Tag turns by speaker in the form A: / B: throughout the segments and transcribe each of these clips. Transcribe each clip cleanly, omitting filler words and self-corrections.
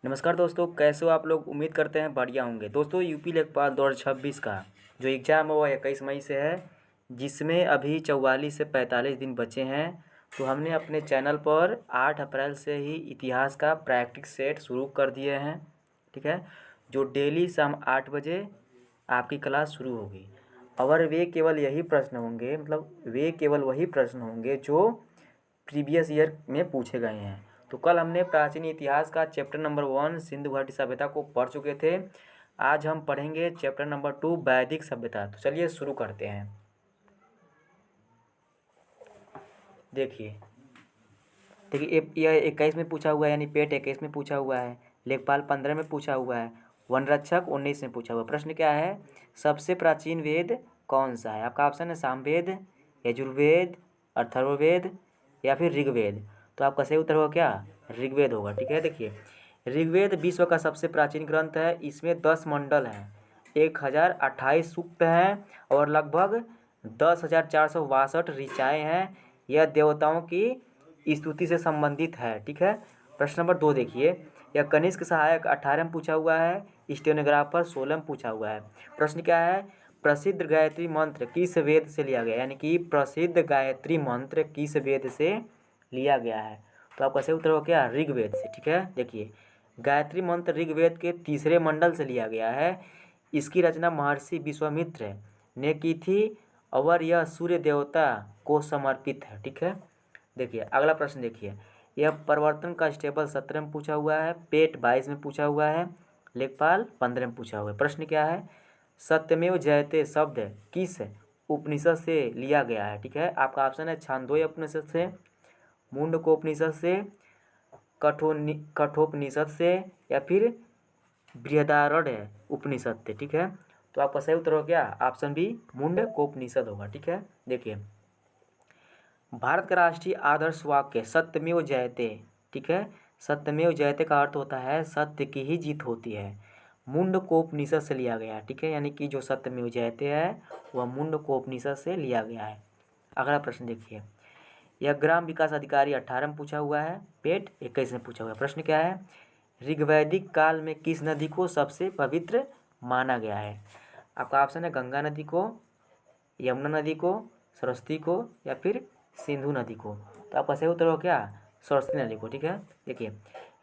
A: नमस्कार दोस्तों, कैसे हो आप लोग। उम्मीद करते हैं बढ़िया होंगे। दोस्तों, यूपी लेखपाल 2026 का जो एग्ज़ाम है वो 21 मई से है, जिसमें अभी 44 से 45 दिन बचे हैं। तो हमने अपने चैनल पर 8 अप्रैल से ही इतिहास का प्रैक्टिस सेट शुरू कर दिए हैं। ठीक है, जो डेली शाम 8 बजे आपकी क्लास शुरू होगी। और वे केवल यही प्रश्न होंगे, मतलब वे केवल वही प्रश्न होंगे जो प्रीवियस ईयर में पूछे गए हैं। तो कल हमने प्राचीन इतिहास का चैप्टर नंबर 1 सिंधु घाटी सभ्यता को पढ़ चुके थे। आज हम पढ़ेंगे चैप्टर नंबर 2 वैदिक सभ्यता। तो चलिए शुरू करते हैं। देखिए देखिए, यह 21 में पूछा हुआ है, यानी पेट 21 में पूछा हुआ है। लेखपाल 15 में पूछा हुआ है। वनरक्षक 19 में पूछा हुआ है। प्रश्न क्या है, सबसे प्राचीन वेद कौन सा है। आपका ऑप्शन है सामवेद, यजुर्वेद, अथर्ववेद या फिर ऋग्वेद। तो आपका सही उत्तर होगा क्या, ऋग्वेद होगा। ठीक है, देखिए ऋग्वेद विश्व का सबसे प्राचीन ग्रंथ है। इसमें 10 मंडल हैं, 1028 सूक्त हैं और लगभग 10,462 ऋचाएँ हैं। यह देवताओं की स्तुति से संबंधित है। ठीक है, प्रश्न नंबर 2 देखिए, यह कनिष्क सहायक 18 में पूछा हुआ है, स्टेनोग्राफर 16 में पूछा हुआ है। प्रश्न क्या है, प्रसिद्ध गायत्री मंत्र किस वेद से लिया गया, यानी कि प्रसिद्ध गायत्री मंत्र किस वेद से लिया गया है। तो आपका सही उत्तर हो क्या, ऋग्वेद से। ठीक है, देखिए गायत्री मंत्र ऋग्वेद के 3रे मंडल से लिया गया है। इसकी रचना महर्षि विश्वामित्र ने की थी और यह सूर्य देवता को समर्पित है। ठीक है, देखिए अगला प्रश्न देखिए, यह परिवर्तन का स्टेबल 17 में पूछा हुआ है, पेट 22 में पूछा हुआ है, लेखपाल 15 में पूछा हुआ है। प्रश्न क्या है, सत्यमेव जयते शब्द किस उपनिषद से लिया गया है। ठीक है, आपका ऑप्शन है छांदोग्य उपनिषद से, मुंडकोपनिषद से, कठोपनिषद से या फिर बृहदारण्यक उपनिषद से। ठीक है, तो आपका सही उत्तर हो गया ऑप्शन बी, मुंडकोपनिषद होगा। ठीक है, देखिए भारत का राष्ट्रीय आदर्श वाक्य सत्यमेव जयते। ठीक है, सत्यमेव जयते का अर्थ होता है सत्य की ही जीत होती है। मुंडकोपनिषद से लिया गया है। ठीक है, यानी कि जो सत्यमेव जयते है वह मुंडकोपनिषद से लिया गया है। अगला प्रश्न देखिए, यह ग्राम विकास अधिकारी 18 में पूछा हुआ है, पेट 21 में पूछा हुआ है। प्रश्न क्या है, ऋग्वैदिक काल में किस नदी को सबसे पवित्र माना गया है। आपका ऑप्शन है गंगा नदी को, यमुना नदी को, सरस्वती को या फिर सिंधु नदी को। तो आपका सही उत्तर हो क्या, सरस्वती नदी को। ठीक है, देखिए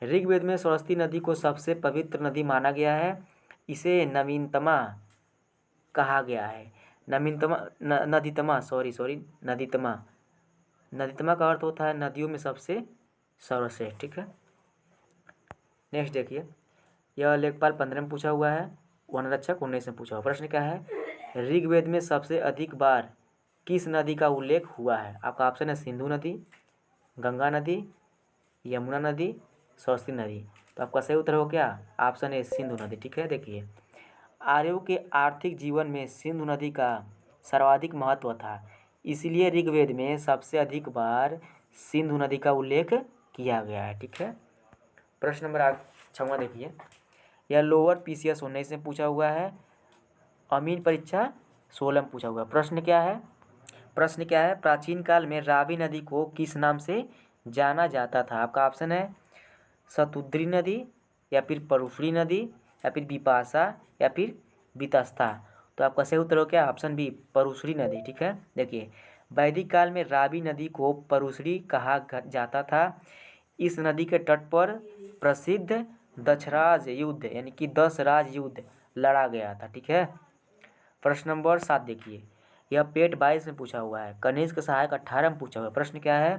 A: ऋग्वेद में सरस्वती नदी को सबसे पवित्र नदी माना गया है। इसे नवीनतमा कहा गया है। नवीनतमा नदीतमा नदीतमा। नदीतमा का अर्थ होता है नदियों में सबसे सर्वश्रेष्ठ। ठीक है, नेक्स्ट देखिए, यह लेखपाल 15 में पूछा हुआ है, वनरक्षक 19 में पूछा हुआ। प्रश्न क्या है, ऋग्वेद में सबसे अधिक बार किस नदी का उल्लेख हुआ है। आपका ऑप्शन है सिंधु नदी, गंगा नदी, यमुना नदी, सरस्वती नदी। तो आपका सही उत्तर हो क्या, ऑप्शन है सिंधु नदी। ठीक है, देखिए आर्यों के आर्थिक जीवन में सिंधु नदी का सर्वाधिक महत्व था, इसलिए ऋग्वेद में सबसे अधिक बार सिंधु नदी का उल्लेख किया गया है। ठीक है, प्रश्न नंबर 6 देखिए, यह लोअर पीसीएस 19 में पूछा हुआ है, अमीन परीक्षा 16 में पूछा हुआ है। प्रश्न क्या है, प्राचीन काल में रावी नदी को किस नाम से जाना जाता था। आपका ऑप्शन है शतुद्री नदी या फिर परुशरी नदी या फिर बिपाशा या फिर बीतस्ता। तो आपका सही उत्तर हो क्या, ऑप्शन बी, परुशरी नदी। ठीक है, देखिए वैदिक काल में रावी नदी को परुशरी कहा जाता था। इस नदी के तट पर प्रसिद्ध दक्षराज युद्ध यानी कि 10 राज युद्ध लड़ा गया था। ठीक है, प्रश्न नंबर 7 देखिए, यह पेट 22 में पूछा हुआ है, कनिष्क सहायक 18 में पूछा हुआ है। प्रश्न क्या है,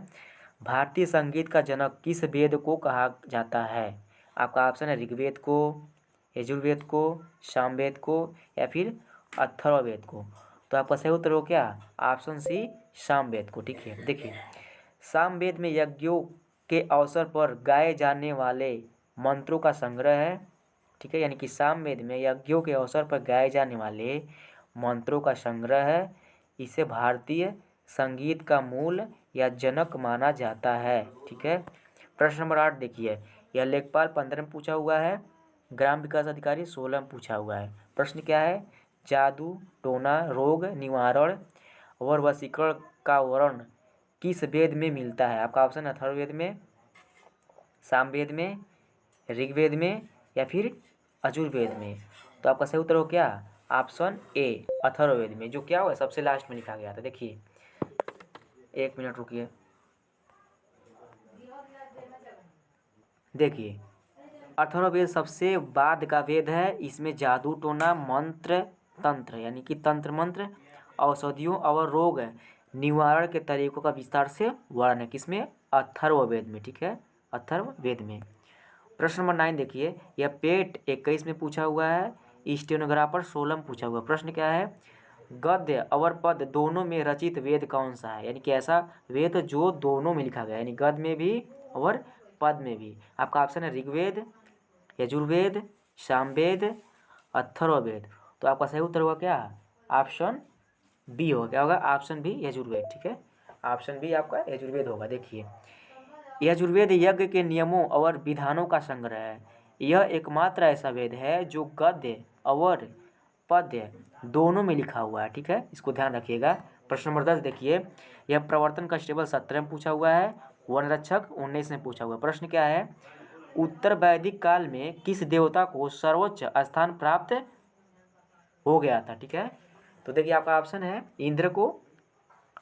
A: भारतीय संगीत का जनक किस वेद को कहा जाता है। आपका ऑप्शन है ऋग्वेद को, यजुर्वेद को, सामवेद को या फिर अथर्ववेद को। तो आपका सही उत्तर हो क्या, ऑप्शन सी, सामवेद को। ठीक है, देखिए सामवेद में यज्ञों के अवसर पर गाए जाने वाले मंत्रों का संग्रह है। ठीक है, यानी कि सामवेद में यज्ञों के अवसर पर गाए जाने वाले मंत्रों का संग्रह है। इसे भारतीय संगीत का मूल या जनक माना जाता है। ठीक है, प्रश्न नंबर 8 देखिए, यह लेखपाल 15 में पूछा हुआ है, ग्राम विकास अधिकारी 16 में पूछा हुआ है। प्रश्न क्या है, जादू टोना रोग निवारण और वशीकरण का वर्णन किस वेद में मिलता है। आपका ऑप्शन अथर्ववेद में, सामवेद में, ऋग्वेद में या फिर यजुर्वेद में? तो आपका सही उत्तर हो क्या ऑप्शन ए अथर्ववेद में, जो क्या हुआ सबसे लास्ट में लिखा गया था। देखिए 1 मिनट रुकिए, देखिए अथर्ववेद सबसे बाद का वेद है। इसमें जादू टोना मंत्र तंत्र यानी कि तंत्र मंत्र औषधियों और रोग निवारण के तरीकों का विस्तार से वर्णन है। किसमें? अथर्ववेद में, ठीक है, अथर्ववेद में। प्रश्न नंबर 9 देखिए, यह पेट 21 में पूछा हुआ है, स्टेनोग्राफर 16 में पूछा हुआ है। प्रश्न क्या है? गद्य और पद दोनों में रचित वेद कौन सा है? यानी कि ऐसा वेद जो दोनों में लिखा गया है, यानी गद्य में भी और पद में भी। आपका ऑप्शन है ऋग्वेद, यजुर्वेद, सामवेद, अथर्ववेद। तो आपका सही उत्तर होगा क्या ऑप्शन बी होगा। क्या होगा? ऑप्शन बी यजुर्वेद, ठीक है, ऑप्शन बी आपका यजुर्वेद होगा। देखिए यजुर्वेद यज्ञ के नियमों और विधानों का संग्रह है। यह एकमात्र ऐसा वेद है जो गद्य और पद्य दोनों में लिखा हुआ है, ठीक है, इसको ध्यान रखिएगा। प्रश्न नंबर 10 देखिए, यह प्रवर्तन कांस्टेबल 17 में पूछा हुआ है, वन रक्षक 19 में पूछा हुआ है। प्रश्न क्या है? उत्तर वैदिक काल में किस देवता को सर्वोच्च स्थान प्राप्त हो गया था? ठीक है, तो देखिए आपका ऑप्शन है इंद्र को,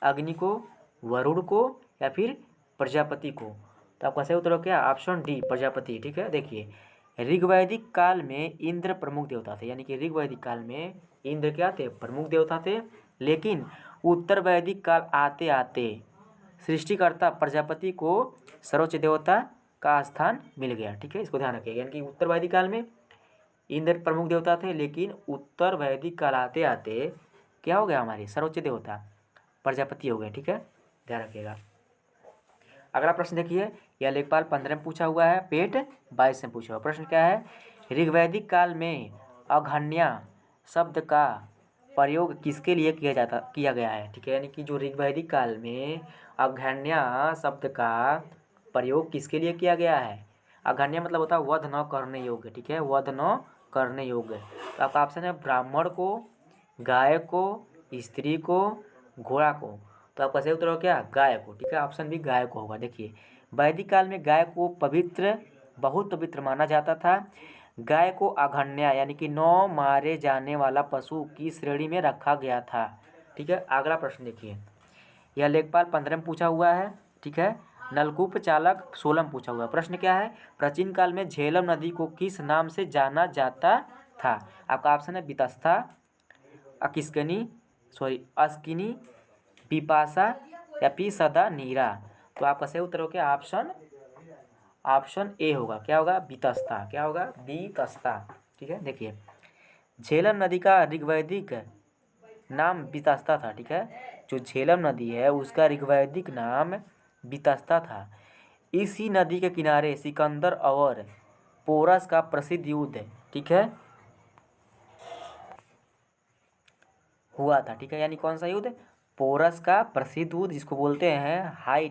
A: अग्नि को, वरुण को या फिर प्रजापति को। तो आपका सही उत्तर हो क्या ऑप्शन डी प्रजापति, ठीक है। देखिए ऋग्वैदिक काल में इंद्र प्रमुख देवता थे, यानी कि ऋग्वैदिक काल में इंद्र क्या थे? प्रमुख देवता थे। लेकिन उत्तर वैदिक काल आते आते सृष्टिकर्ता प्रजापति को सर्वोच्च देवता का स्थान मिल गया, ठीक है, इसको ध्यान रखिएगा। यानी कि उत्तर वैदिक काल में इंद्र प्रमुख देवता थे, लेकिन उत्तर वैदिक काल आते आते क्या हो गया? हमारे सर्वोच्च देवता प्रजापति हो गए, ठीक है, ध्यान रखिएगा। अगला प्रश्न देखिए, यह लेखपाल 15 में पूछा हुआ है, पेट 22 में पूछा हुआ। प्रश्न क्या है? ऋग्वैदिक काल में अघन्या शब्द का प्रयोग किसके लिए किया गया है? ठीक है, यानी कि जो ऋग्वैदिक काल में अघन्या शब्द का प्रयोग किसके लिए किया गया है? अघन्या मतलब होता है वध न करने योग्य, ठीक है, वध न करने योग्य। तो आपका ऑप्शन है ब्राह्मण को, गाय को, स्त्री को, घोड़ा को। तो आपका सही उत्तर हो क्या? गाय को, ठीक है, ऑप्शन भी गाय को होगा। देखिए वैदिक काल में गाय को पवित्र, बहुत पवित्र माना जाता था। गाय को अघन्या यानी कि 9 मारे जाने वाला पशु की श्रेणी में रखा गया था, ठीक है। अगला प्रश्न देखिए, यह लेखपाल 15 में पूछा हुआ है, ठीक है। नलकूप चालक 16 में पूछा हुआ है। प्रश्न क्या है? प्राचीन काल में झेलम नदी को किस नाम से जाना जाता था? आपका ऑप्शन है वितस्ता, अस्किनी, बिपाशा या फिर सदा नीरा। तो आपका सही उत्तर हो क्या ऑप्शन ए होगा। क्या होगा? वितस्ता। क्या होगा? वितस्ता, ठीक है। देखिए झेलम नदी का ऋग्वैदिक नाम वितस्ता था, ठीक है, जो झेलम नदी है उसका ऋग्वैदिक नाम वितस्ता था। इसी नदी के किनारे सिकंदर और पोरस का प्रसिद्ध युद्ध, ठीक है, हुआ था, ठीक है। यानी कौन सा युद्ध? पोरस का प्रसिद्ध युद्ध, जिसको बोलते हैं हाई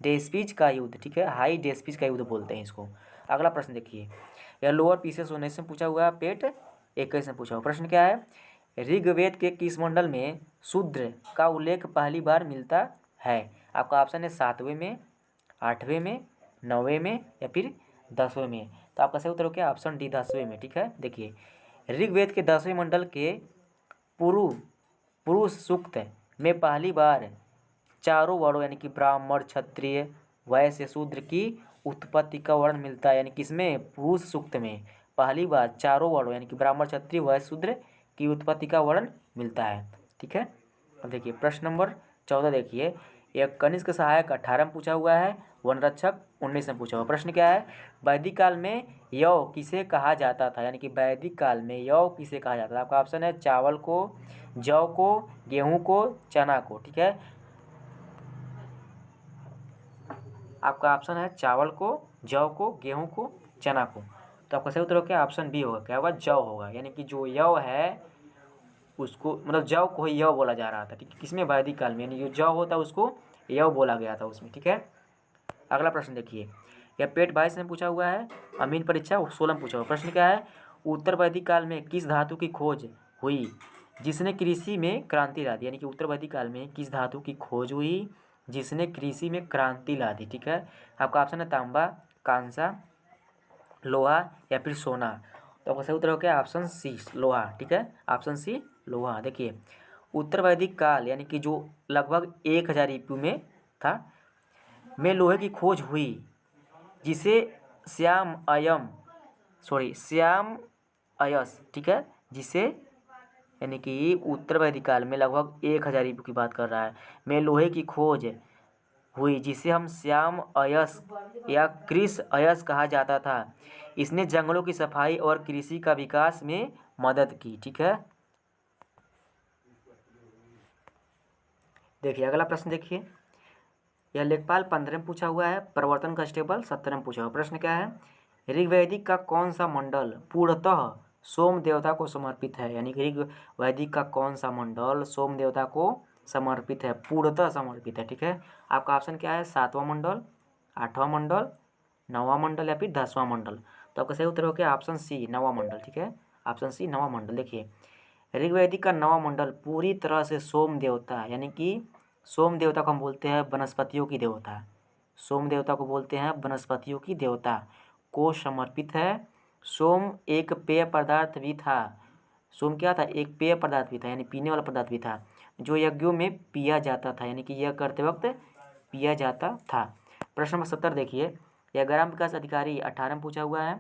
A: डेस्पिज का युद्ध, ठीक है, हाई डेस्पिज का युद्ध बोलते हैं इसको। अगला प्रश्न देखिए, यह लोअर पीसेस 19 में पूछा हुआ है, पेट 21 में पूछा हुआ। प्रश्न क्या है? ऋग्वेद के किस मंडल में शूद्र का उल्लेख पहली बार मिलता है? आपका ऑप्शन है 7वें में, 8वें में, 9वें में या फिर 10वें में। तो आपका सही उत्तर हो क्या? ऑप्शन डी 10वें में, ठीक है। देखिए ऋग्वेद के 10वें मंडल के पुरुष सूक्त में पहली बार चारों वर्णों यानी कि ब्राह्मण, क्षत्रिय, वैश्य, शूद्र की उत्पत्ति का वर्णन मिलता है। यानी किसमें? पुरुष सूक्त में पहली बार चारों वर्णों यानी कि ब्राह्मण, क्षत्रिय, वैश्य, शूद्र की उत्पत्ति का वर्णन मिलता है, ठीक है। अब देखिए प्रश्न नंबर 14 देखिए, यह कनिष्क सहायक 18 में पूछा हुआ है, वन रक्षक 19 में पूछा हुआ। प्रश्न क्या है? वैदिक काल में यौ किसे कहा जाता था? यानी कि वैदिक काल में यौ किसे कहा जाता था? आपका ऑप्शन है चावल को, जौ को, गेहूं को, चना को, ठीक है। आपका ऑप्शन है चावल को, जौ को, गेहूं को, चना को। तो आपका सही उत्तर हो क्या? ऑप्शन बी होगा। क्या होगा? जौ होगा। यानी कि जो यौ है उसको, मतलब जौ को ही यौ बोला जा रहा था, ठीक है, किसमें? वैदिक काल में, यानी जो जौ होता है उसको यौ बोला गया था उसमें, ठीक है। अगला प्रश्न देखिए, यह पेट 22 में पूछा हुआ है, अमीन परीक्षा 16 में पूछा हुआ। प्रश्न क्या है? उत्तर वैदिक काल में किस धातु की खोज हुई जिसने कृषि में क्रांति ला दी? यानी कि उत्तर वैदिक काल में किस धातु की खोज हुई जिसने कृषि में क्रांति ला दी, ठीक है। आपका ऑप्शन है तांबा, कांसा, लोहा या फिर सोना। तो आपका सही उत्तर हो गया ऑप्शन सी लोहा। ठीक है, ऑप्शन सी लोहा। देखिए उत्तर वैदिक काल यानी कि जो लगभग 1000 ईपू में था में लोहे की खोज हुई, जिसे श्याम अयस, ठीक है, जिसे यानी कि उत्तर वैदिक काल में लगभग 1000 ईपू की बात कर रहा है में लोहे की खोज हुई, जिसे हम श्याम अयस या क्रिस अयस कहा जाता था। इसने जंगलों की सफाई और कृषि का विकास में मदद की। ठीक है, देखिए अगला प्रश्न देखिए, यह लेखपाल 15 में पूछा हुआ है, प्रवर्तन कांस्टेबल 17 में पूछा हुआ। प्रश्न क्या है, ऋग्वैदिक का कौन सा मंडल पूर्णतः सोम देवता को समर्पित है? यानी कि ऋग्वैदिक का कौन सा मंडल सोम देवता को समर्पित है, पूर्णतः समर्पित है? ठीक है, आपका ऑप्शन क्या है, 7वां मंडल, 8वां मंडल, 9वां मंडल या फिर 10वां मंडल। तो आपका सही उत्तर हो गया ऑप्शन सी 9वां मंडल। ठीक है, ऑप्शन सी 9वां मंडल। देखिए ऋग्वैदिक का 9वां मंडल पूरी तरह से सोम देवता यानी कि सोम देवता को हम बोलते हैं वनस्पतियों की देवता, सोम देवता को बोलते हैं वनस्पतियों की देवता को समर्पित है। सोम एक पेय पदार्थ भी था। सोम क्या था, एक पेय पदार्थ भी था यानी पीने वाला पदार्थ भी था, जो यज्ञों में पिया जाता था, यानी कि यह करते वक्त पिया जाता था। प्रश्न नंबर 70 देखिए, यह ग्राम विकास अधिकारी 18 में पूछा हुआ है,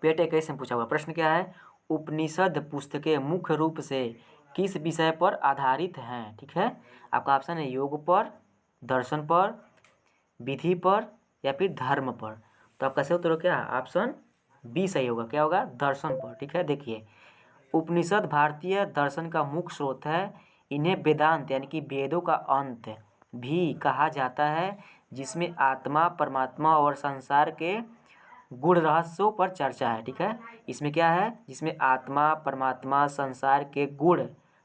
A: पेट 21 में पूछा हुआ। प्रश्न क्या है, उपनिषद पुस्तकें मुख्य रूप से किस विषय पर आधारित हैं? ठीक है, आपका ऑप्शन है योग पर, दर्शन पर, विधि पर या फिर धर्म पर। तो आपका सही उत्तर क्या, ऑप्शन बी सही होगा। क्या होगा, दर्शन पर। ठीक है, देखिए उपनिषद भारतीय दर्शन का मुख्य स्रोत है। इन्हें वेदांत यानी कि वेदों का अंत भी कहा जाता है, जिसमें आत्मा, परमात्मा और संसार के गूढ़ रहस्यों पर चर्चा है। ठीक है, इसमें क्या है, जिसमें आत्मा, परमात्मा, संसार के गूढ़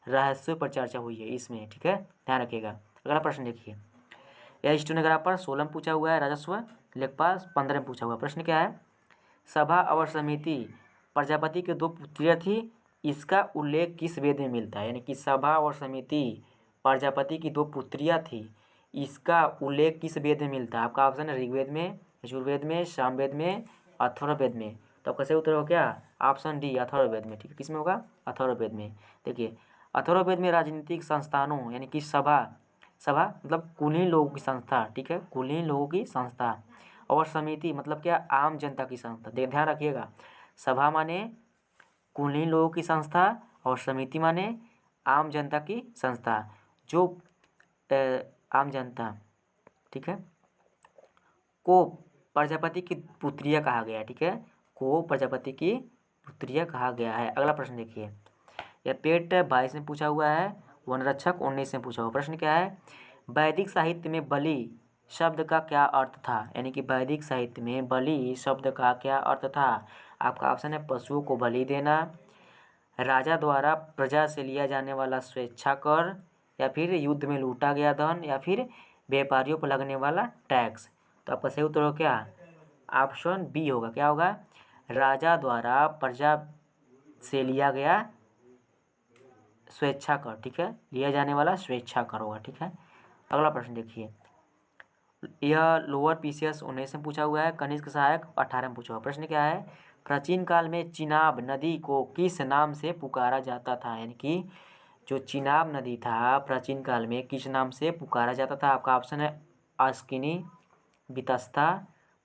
A: रहस्यों पर चर्चा हुई है इसमें। ठीक है, ध्यान रखिएगा। अगला प्रश्न देखिए, यह स्टेनोग्राफर 16 में पूछा हुआ है, राजस्व लेखपाल 15 में पूछा हुआ। प्रश्न क्या है, सभा और समिति प्रजापति के 2 पुत्रियां थी, इसका उल्लेख किस वेद में मिलता है? यानी कि सभा और समिति प्रजापति की 2 पुत्रियां थी, इसका उल्लेख किस वेद में मिलता है? आपका ऑप्शन है ऋग्वेद में, यजुर्वेद में, सामवेद में, अथर्ववेद में। तो आपका सही उत्तर हो क्या, ऑप्शन डी अथर्ववेद में। ठीक है, किसमें होगा, अथर्ववेद में। देखिए अथर्ववेद में राजनीतिक संस्थानों यानी कि सभा मतलब कुलीन लोगों की संस्था, ठीक है, कुलीन लोगों की संस्था, और समिति मतलब क्या, आम जनता की संस्था। ध्यान रखिएगा, सभा माने कुलीन लोगों की संस्था और समिति माने आम जनता की संस्था, जो आम जनता, ठीक है, को प्रजापति की पुत्रिया कहा गया है। ठीक है, को प्रजापति की पुत्रिया कहा गया है। अगला प्रश्न देखिए, यह पेट 22 में पूछा हुआ है, वनरक्षक 19 में पूछा हुआ। प्रश्न क्या है, वैदिक साहित्य में बलि शब्द का क्या अर्थ था? यानी कि वैदिक साहित्य में बलि शब्द का क्या अर्थ था? आपका ऑप्शन है पशुओं को बलि देना, राजा द्वारा प्रजा से लिया जाने वाला स्वेच्छा कर, या फिर युद्ध में लूटा गया धन, या फिर व्यापारियों पर लगने वाला टैक्स। तो आपका सही उत्तर हो क्या, ऑप्शन बी होगा। क्या होगा, राजा द्वारा प्रजा से लिया गया स्वेच्छा कर। ठीक है, लिया जाने वाला स्वेच्छा कर होगा। ठीक है, अगला प्रश्न देखिए, यह लोअर पीसीएस 19 में पूछा हुआ है, कनिष्क सहायक 18 में पूछा हुआ। प्रश्न क्या है, प्राचीन काल में चिनाब नदी को किस नाम से पुकारा जाता था? यानी कि जो चिनाब नदी था प्राचीन काल में किस नाम से पुकारा जाता था? आपका ऑप्शन है अस्किनी, वितस्ता,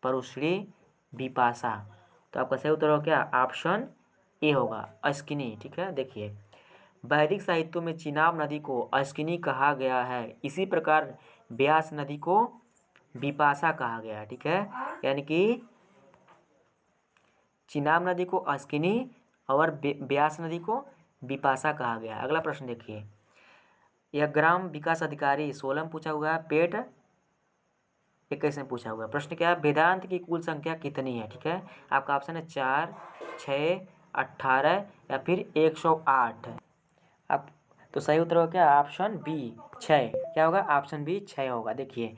A: परुश्री, बिपाशा। तो आपका सही उत्तर हो क्या, ऑप्शन ए होगा, अस्किनी। ठीक है, देखिए वैदिक साहित्यों में चिनाब नदी को अस्किनी कहा गया है, इसी प्रकार ब्यास नदी को बिपाशा कहा गया है। ठीक है, यानी कि चिनाब नदी को अस्किनी और ब्यास नदी को बिपाशा कहा गया। अगला प्रश्न देखिए, यह ग्राम विकास अधिकारी 16 में पूछा हुआ है, पेट 21 में पूछा हुआ है। प्रश्न क्या है, वेदांत की कुल संख्या कितनी है? ठीक है, आपका ऑप्शन है 4, 6, 18 या फिर 108। आप तो सही उत्तर होगा क्या, ऑप्शन बी 6। क्या होगा, ऑप्शन बी 6 होगा। देखिए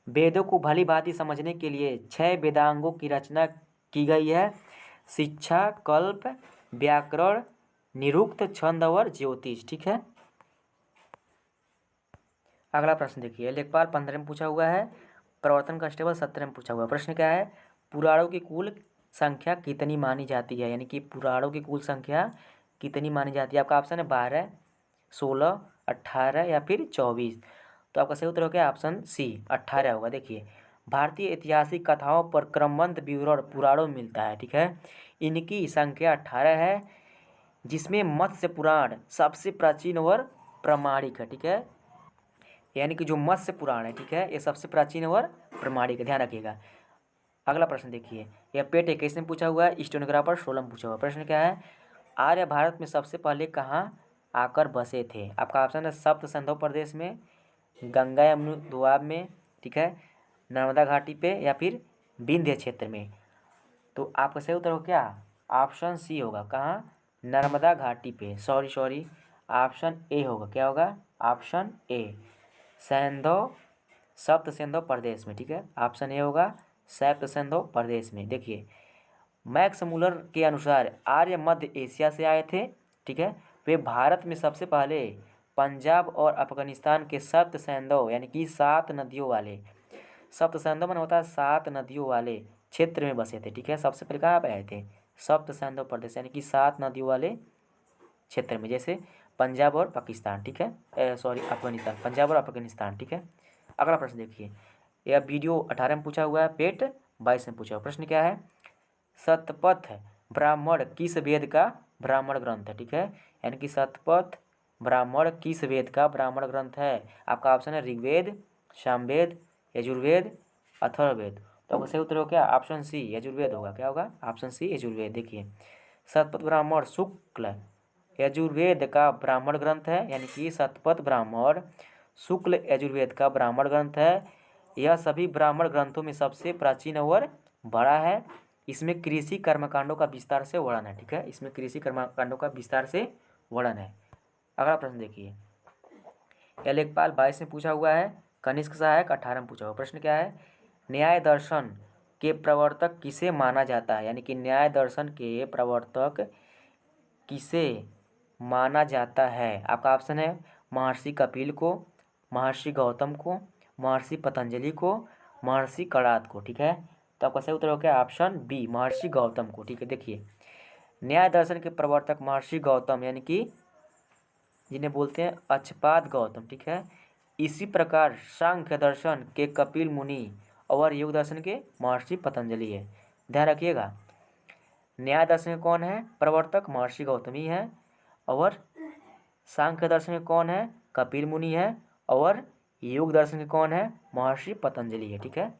A: वेदों को भली भांति समझने के लिए 6 वेदांगों की रचना की गई है, शिक्षा, कल्प, व्याकरण, निरुक्त, छंद और ज्योतिष। ठीक है, अगला प्रश्न देखिए, लेखपाल 15 में पूछा हुआ है, प्रवर्तन कांस्टेबल 17 में पूछा हुआ प्रश्न क्या है, पुराणों की कुल संख्या कितनी मानी जाती है, यानी कि पुराणों की कुल संख्या कितनी मानी जाती है। आपका ऑप्शन है 12, 16, 18 या फिर 24। तो आपका सही उत्तर हो गया ऑप्शन सी 18 होगा। देखिए, भारतीय ऐतिहासिक कथाओं पर क्रमबद्ध विवरण पुराणों में मिलता है, ठीक है। इनकी संख्या 18 है, जिसमें मत्स्य पुराण सबसे प्राचीन और प्रामाणिक है, ठीक है। यानी कि जो मत्स्य पुराण है, ठीक है, ये सबसे प्राचीन और प्रामाणिक है, ध्यान रखिएगा। अगला प्रश्न देखिए, यह पेट 21 में पूछा हुआ है, स्टेनोग्राफर 16 में पूछा हुआ है। प्रश्न क्या है, आर्य भारत में सबसे पहले कहाँ आकर बसे थे। आपका ऑप्शन है सप्त सिंधु प्रदेश में, गंगा यमुना दोआब में, ठीक है, नर्मदा घाटी पे या फिर विंध्य क्षेत्र में। तो आपका सही उत्तर हो क्या, ऑप्शन सी होगा, कहाँ, नर्मदा घाटी पे। सॉरी, ऑप्शन ए होगा, क्या होगा, ऑप्शन ए, सिंधु, सप्त सिंधु प्रदेश में, ठीक है। ऑप्शन ए होगा सप्त सिंधु प्रदेश में। देखिए, मैक्स मुलर के अनुसार आर्य मध्य एशिया से आए थे, ठीक है। वे भारत में सबसे पहले पंजाब और अफगानिस्तान के सप्त सिंधु यानी कि 7 नदियों वाले, सप्त सिंधु मन होता है 7 नदियों वाले क्षेत्र में बसे थे, ठीक है। सबसे पहले कहाँ पे आए थे, सप्त सिंधु प्रदेश यानी कि 7 नदियों वाले क्षेत्र में, जैसे पंजाब और पाकिस्तान, ठीक है, सॉरी अफगानिस्तान, पंजाब और अफगानिस्तान, ठीक है। अगला प्रश्न देखिए, यह वीडियो 18 में पूछा हुआ है, पेट 22 में पूछा हुआ। प्रश्न क्या है, शतपथ ब्राह्मण किस वेद का ब्राह्मण ग्रंथ है, ठीक है। यानी कि शतपथ ब्राह्मण किस वेद का ब्राह्मण ग्रंथ है। आपका ऑप्शन है ऋग्वेद, सामवेद, यजुर्वेद, अथर्ववेद। तो आपका सही उत्तर हो क्या, ऑप्शन सी यजुर्वेद होगा, क्या होगा, ऑप्शन सी यजुर्वेद। देखिए, शतपथ ब्राह्मण शुक्ल यजुर्वेद का ब्राह्मण ग्रंथ है, यानी कि शतपथ ब्राह्मण शुक्ल यजुर्वेद का ब्राह्मण ग्रंथ है। यह सभी ब्राह्मण ग्रंथों में सबसे प्राचीन और बड़ा है। इसमें कृषि कर्मकांडों का विस्तार से वर्णन है, ठीक है, इसमें कृषि कर्मकांडों का विस्तार से वर्णन है। अगला प्रश्न देखिए, यह लेखपाल 22 में पूछा हुआ है, कनिष्क सहायक 18 में पूछा हुआ। प्रश्न क्या है, न्याय दर्शन के प्रवर्तक किसे माना जाता है, यानी कि न्याय दर्शन के प्रवर्तक किसे माना जाता है। आपका ऑप्शन है महर्षि कपिल को, महर्षि गौतम को, महर्षि पतंजलि को, महर्षि कणाद को, ठीक है। तो आपका सही उत्तर हो गया ऑप्शन बी महर्षि गौतम को, ठीक है। देखिए, न्याय दर्शन के प्रवर्तक महर्षि गौतम यानी कि जिन्हें बोलते हैं अक्षपाद गौतम, ठीक है। इसी प्रकार सांख्य दर्शन के कपिल मुनि और योग दर्शन के महर्षि पतंजलि है, ध्यान रखिएगा। न्याय दर्शन के कौन है प्रवर्तक, महर्षि गौतम ही है, और सांख्य दर्शन के कौन है, कपिल मुनि है, और योग दर्शन के कौन है, महर्षि पतंजलि है, ठीक है।